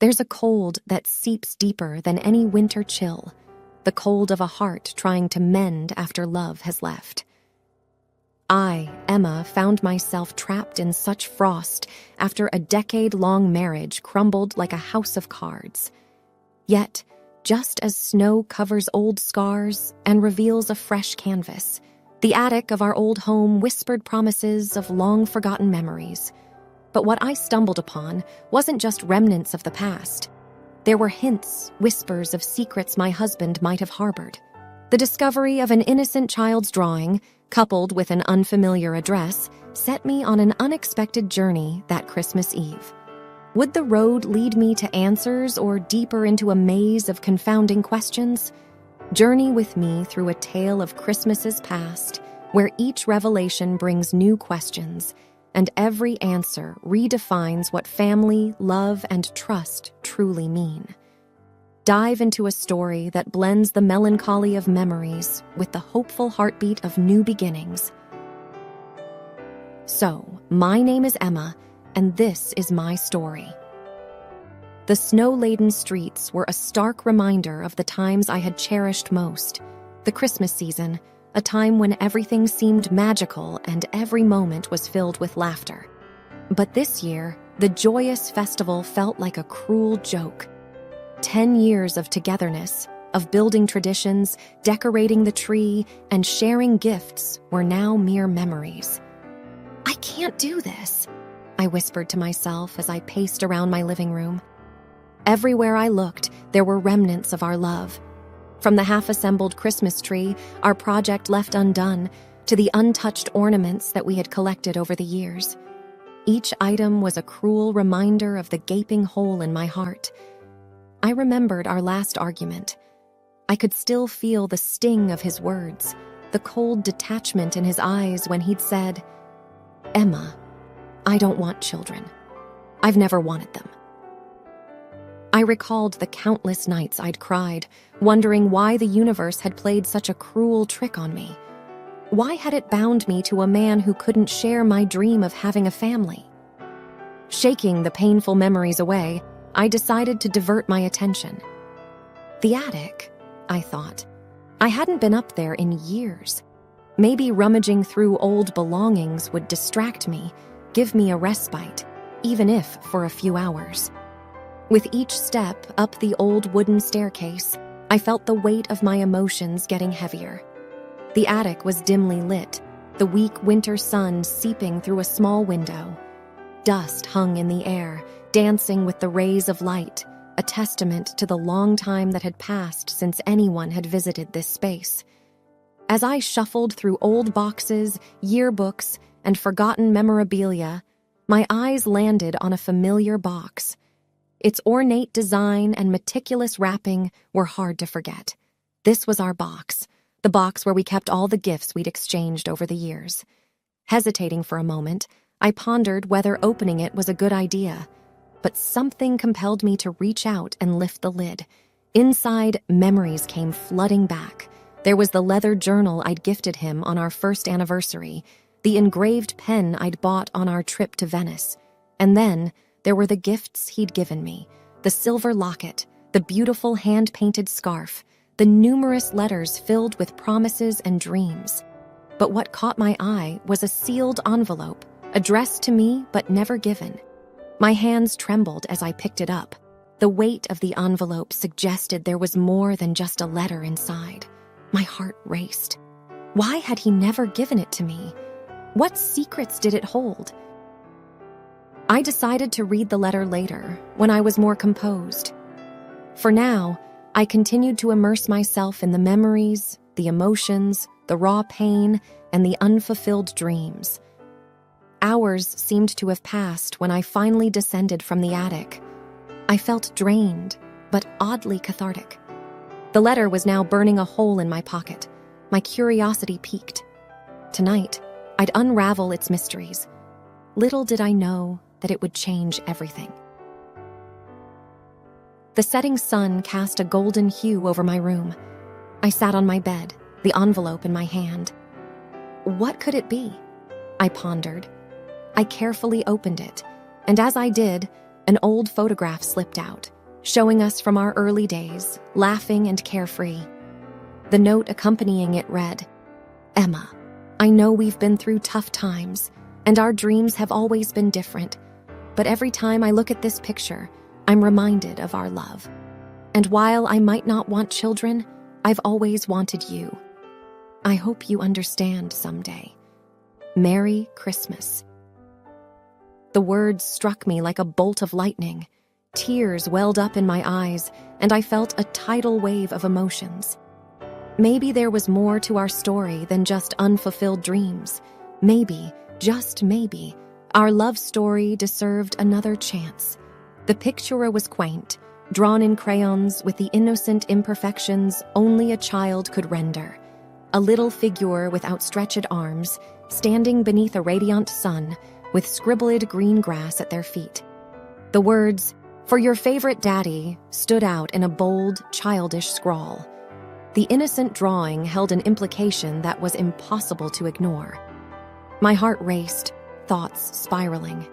There's a cold that seeps deeper than any winter chill, the cold of a heart trying to mend after love has left. I, Emma, found myself trapped in such frost after a decade-long marriage crumbled like a house of cards. Yet, just as snow covers old scars and reveals a fresh canvas, the attic of our old home whispered promises of long-forgotten memories. But what I stumbled upon wasn't just remnants of the past. There were hints, whispers of secrets my husband might have harbored. The discovery of an innocent child's drawing, coupled with an unfamiliar address, set me on an unexpected journey that Christmas Eve. Would the road lead me to answers or deeper into a maze of confounding questions? Journey with me through a tale of Christmases past, where each revelation brings new questions, and every answer redefines what family, love, and trust truly mean. Dive into a story that blends the melancholy of memories with the hopeful heartbeat of new beginnings. So, my name is Emma, and this is my story. The snow-laden streets were a stark reminder of the times I had cherished most. The Christmas season, a time when everything seemed magical and every moment was filled with laughter. But this year, the joyous festival felt like a cruel joke. 10 years of togetherness, of building traditions, decorating the tree, and sharing gifts were now mere memories. "I can't do this," I whispered to myself as I paced around my living room. Everywhere I looked, there were remnants of our love. From the half-assembled Christmas tree, our project left undone, to the untouched ornaments that we had collected over the years. Each item was a cruel reminder of the gaping hole in my heart. I remembered our last argument. I could still feel the sting of his words, the cold detachment in his eyes when he'd said, "Emma, I don't want children. I've never wanted them." I recalled the countless nights I'd cried, wondering why the universe had played such a cruel trick on me. Why had it bound me to a man who couldn't share my dream of having a family? Shaking the painful memories away, I decided to divert my attention. The attic, I thought. I hadn't been up there in years. Maybe rummaging through old belongings would distract me, give me a respite, even if for a few hours. With each step up the old wooden staircase, I felt the weight of my emotions getting heavier. The attic was dimly lit, the weak winter sun seeping through a small window. Dust hung in the air, dancing with the rays of light, a testament to the long time that had passed since anyone had visited this space. As I shuffled through old boxes, yearbooks, and forgotten memorabilia, my eyes landed on a familiar box. Its ornate design and meticulous wrapping were hard to forget. This was our box, the box where we kept all the gifts we'd exchanged over the years. Hesitating for a moment, I pondered whether opening it was a good idea, but something compelled me to reach out and lift the lid. Inside, memories came flooding back. There was the leather journal I'd gifted him on our first anniversary, the engraved pen I'd bought on our trip to Venice, and then there were the gifts he'd given me, the silver locket, the beautiful hand-painted scarf, the numerous letters filled with promises and dreams. But what caught my eye was a sealed envelope, addressed to me but never given. My hands trembled as I picked it up. The weight of the envelope suggested there was more than just a letter inside. My heart raced. Why had he never given it to me? What secrets did it hold? I decided to read the letter later, when I was more composed. For now, I continued to immerse myself in the memories, the emotions, the raw pain, and the unfulfilled dreams. Hours seemed to have passed when I finally descended from the attic. I felt drained, but oddly cathartic. The letter was now burning a hole in my pocket. My curiosity piqued. Tonight, I'd unravel its mysteries. Little did I know that it would change everything. The setting sun cast a golden hue over my room. I sat on my bed, the envelope in my hand. What could it be? I pondered. I carefully opened it, and as I did, An old photograph slipped out, showing us from our early days, laughing and carefree. The note accompanying it read, "Emma, I know we've been through tough times, and our dreams have always been different, but every time I look at this picture, I'm reminded of our love. And while I might not want children, I've always wanted you. I hope you understand someday. Merry Christmas." The words struck me like a bolt of lightning. Tears welled up in my eyes, and I felt a tidal wave of emotions. Maybe there was more to our story than just unfulfilled dreams. Maybe, just maybe, our love story deserved another chance. The picture was quaint, drawn in crayons with the innocent imperfections only a child could render. A little figure with outstretched arms, standing beneath a radiant sun, with scribbled green grass at their feet. The words, "For your favorite daddy," stood out in a bold, childish scrawl. The innocent drawing held an implication that was impossible to ignore. My heart raced, thoughts spiraling.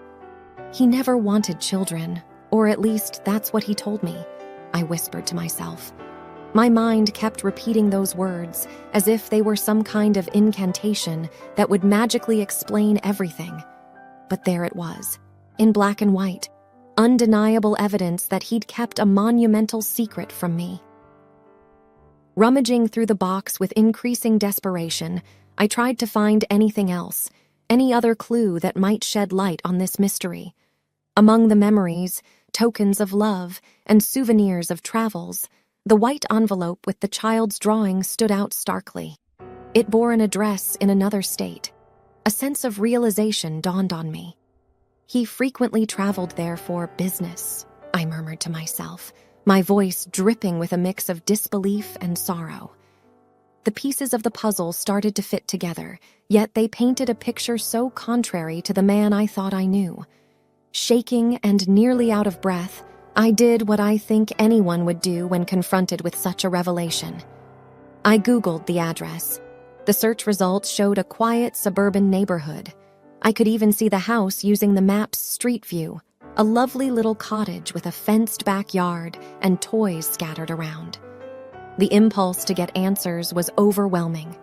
He never wanted children, or at least that's what he told me, I whispered to myself. My mind kept repeating those words as if they were some kind of incantation that would magically explain everything. But there it was, in black and white, undeniable evidence that he'd kept a monumental secret from me. Rummaging through the box with increasing desperation, I tried to find anything else, any other clue that might shed light on this mystery. Among the memories, tokens of love, and souvenirs of travels, the white envelope with the child's drawing stood out starkly. It bore an address in another state. A sense of realization dawned on me. He frequently traveled there for business, I murmured to myself, my voice dripping with a mix of disbelief and sorrow. The pieces of the puzzle started to fit together, yet they painted a picture so contrary to the man I thought I knew. Shaking and nearly out of breath, I did what I think anyone would do when confronted with such a revelation. I Googled the address. The search results showed a quiet suburban neighborhood. I could even see the house using the map's street view, a lovely little cottage with a fenced backyard and toys scattered around. The impulse to get answers was overwhelming.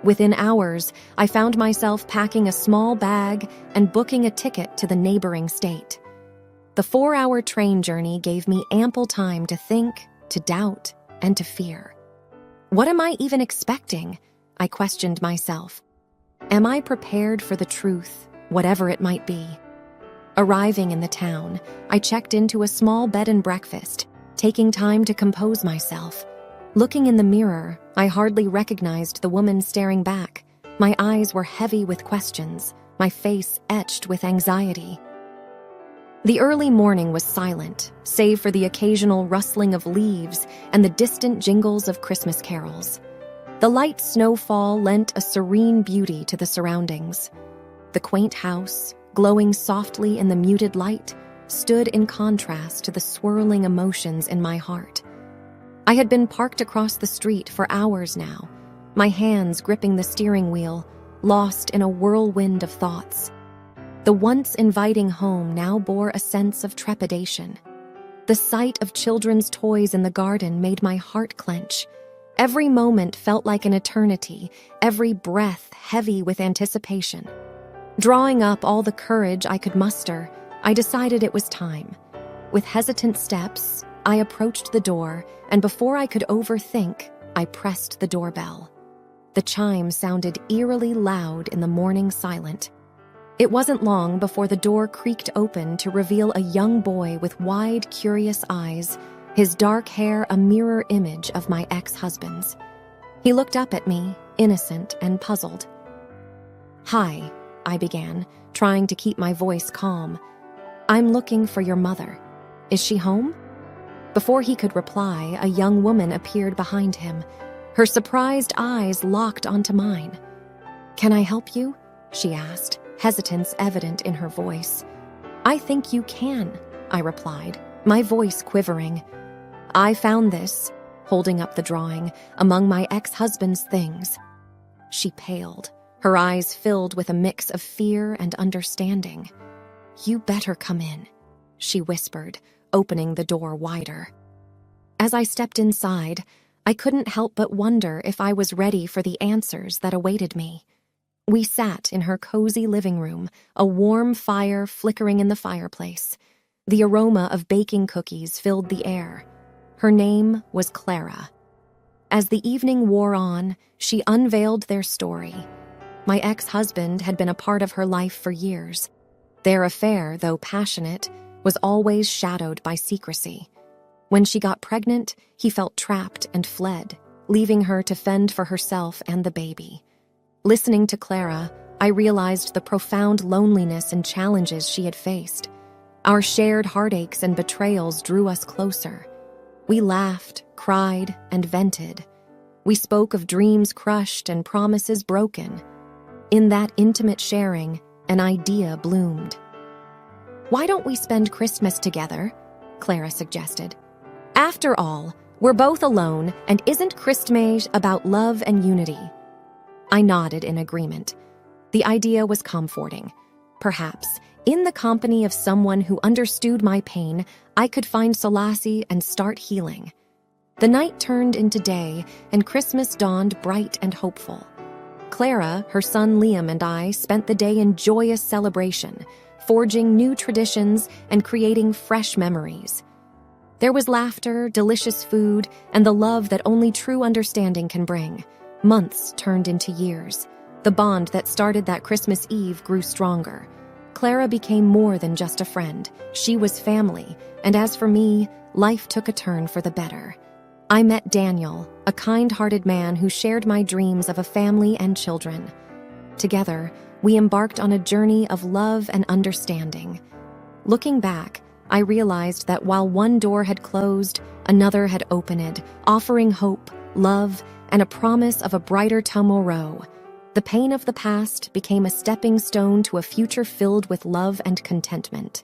Within hours, I found myself packing a small bag and booking a ticket to the neighboring state. The 4-hour train journey gave me ample time to think, to doubt, and to fear. What am I even expecting? I questioned myself. Am I prepared for the truth, whatever it might be? Arriving in the town, I checked into a small bed and breakfast, taking time to compose myself. Looking in the mirror, I hardly recognized the woman staring back. My eyes were heavy with questions, my face etched with anxiety. The early morning was silent, save for the occasional rustling of leaves and the distant jingles of Christmas carols. The light snowfall lent a serene beauty to the surroundings. The quaint house, glowing softly in the muted light, stood in contrast to the swirling emotions in my heart. I had been parked across the street for hours now, my hands gripping the steering wheel, lost in a whirlwind of thoughts. The once inviting home now bore a sense of trepidation. The sight of children's toys in the garden made my heart clench. Every moment felt like an eternity, every breath heavy with anticipation. Drawing up all the courage I could muster, I decided it was time. With hesitant steps, I approached the door, and before I could overthink, I pressed the doorbell. The chime sounded eerily loud in the morning silence. It wasn't long before the door creaked open to reveal a young boy with wide, curious eyes, his dark hair a mirror image of my ex-husband's. He looked up at me, innocent and puzzled. "Hi," I began, trying to keep my voice calm. "I'm looking for your mother. Is she home?" Before he could reply, a young woman appeared behind him. Her surprised eyes locked onto mine. "Can I help you?" she asked, hesitance evident in her voice. "I think you can," I replied, my voice quivering. "I found this," holding up the drawing, "among my ex-husband's things." She paled, her eyes filled with a mix of fear and understanding. "You better come in," she whispered, opening the door wider. As I stepped inside, I couldn't help but wonder if I was ready for the answers that awaited me. We sat in her cozy living room, a warm fire flickering in the fireplace. The aroma of baking cookies filled the air. Her name was Clara. As the evening wore on, she unveiled their story. My ex-husband had been a part of her life for years. Their affair, though passionate, was always shadowed by secrecy. When she got pregnant, he felt trapped and fled, leaving her to fend for herself and the baby. Listening to Clara, I realized the profound loneliness and challenges she had faced. Our shared heartaches and betrayals drew us closer. We laughed, cried, and vented. We spoke of dreams crushed and promises broken. In that intimate sharing, an idea bloomed. "Why don't we spend Christmas together?" Clara suggested. "After all, we're both alone, and isn't Christmas about love and unity?" I nodded in agreement. The idea was comforting. Perhaps, in the company of someone who understood my pain, I could find solace and start healing. The night turned into day, and Christmas dawned bright and hopeful. Clara, her son Liam, and I spent the day in joyous celebration, forging new traditions and creating fresh memories. There was laughter, delicious food, and the love that only true understanding can bring. Months turned into years. The bond that started that Christmas Eve grew stronger. Clara became more than just a friend. She was family, and as for me, life took a turn for the better. I met Daniel, a kind-hearted man who shared my dreams of a family and children. Together, we embarked on a journey of love and understanding. Looking back, I realized that while one door had closed, another had opened, offering hope, love, and a promise of a brighter tomorrow. The pain of the past became a stepping stone to a future filled with love and contentment.